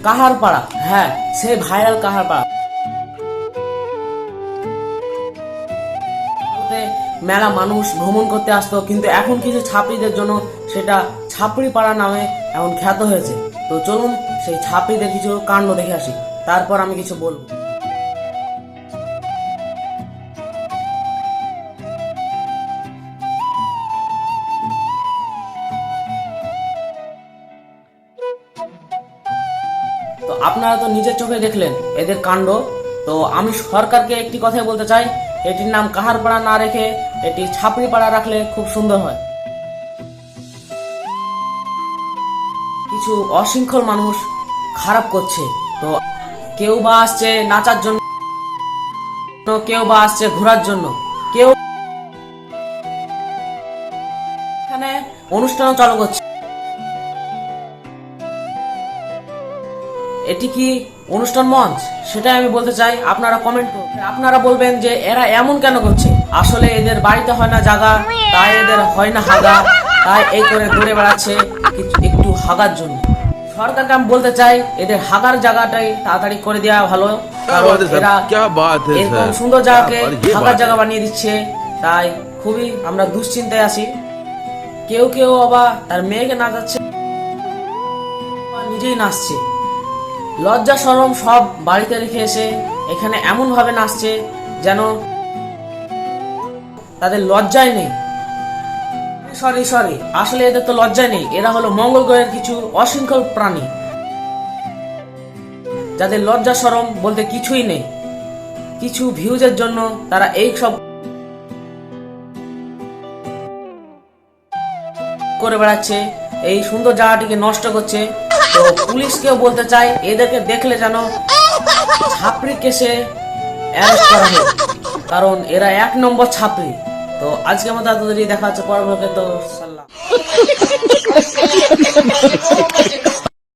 কাহারপাড়া, হ্যাঁ সেই ভাইরাল কাহারপাড়া। মেলা মানুষ ভ্রমণ করতে আসতো, কিন্তু এখন কিছু ছাত্রীদের জন্য সেটা ছাপড়ি পাড়া নামে এখন খ্যাত হয়েছে। তো চলুন সেই ছাপড়িদের কিছু কাণ্ড দেখে আসি, তারপর আমি কিছু বলবো। তো আপনারা তো নিজের চোখে দেখলেন এদের কাণ্ড। তো আমি সরকারকে একটি কথাই বলতে চাই, এটির নাম কাহারপাড়া না রেখে এটি ছাপড়ি পাড়া রাখলে খুব সুন্দর হয়। কিছু অশৃঙ্খল মানুষ খারাপ করছে, তো কেউ বা আসছে নাচার জন্য, কেউ বা আসছে ঘোরার জন্য, কেউ এখানে অনুষ্ঠান চালু করছে। এটি কি অনুষ্ঠান মঞ্চ? সেটাই আমি বলতে চাই। আপনারা কমেন্ট করুন, আপনারা বলবেন যে এরা এমন কেন করছে। আসলে এদের বাড়িতে হয় না জায়গা, তাই এদের হয় না হাগা, তাই এই করে ঘুরে বেড়াচ্ছে একটু হাগার জন্য। সরকারকে আমি বলতে চাই এদের হাগার জায়গাটাই তাড়াতাড়ি করে দেওয়া ভালো, কারণ এরা এরকম সুন্দর জায়গাকে হাগার জায়গা বানিয়ে দিচ্ছে। তাই খুবই আমরা দুশ্চিন্তায় আছি। কেউ কেউ আবার তার মেয়েকে নাচাচ্ছে, নিজেই নাচছে। লজ্জা শরম সব বাড়িতে রেখে এসে এখানে এমন ভাবে নাচছে যেন তাদের লজ্জাই নেই। সরি, আসলে এদের তো লজ্জাই নেই। এরা হলো মঙ্গল গ্রহের কিছু অশৃঙ্খল প্রাণী, যাদের লজ্জা শরম বলতে কিছুই নেই। কিছু ভিউজের জন্য তারা এই সব করে বেড়াচ্ছে, এই সুন্দর জায়গাটিকে নষ্ট করছে। তো পুলিশকেও বলতে চাই এদেরকে দেখলে যেন ছাপড়ি কেসে অ্যারেস্ট করা হয়, কারণ এরা 1 নম্বর ছাপড়ি। তো আজকে মতো এতদেরই, দেখা হচ্ছে পরবর্তীতে। তো সাল্লাম।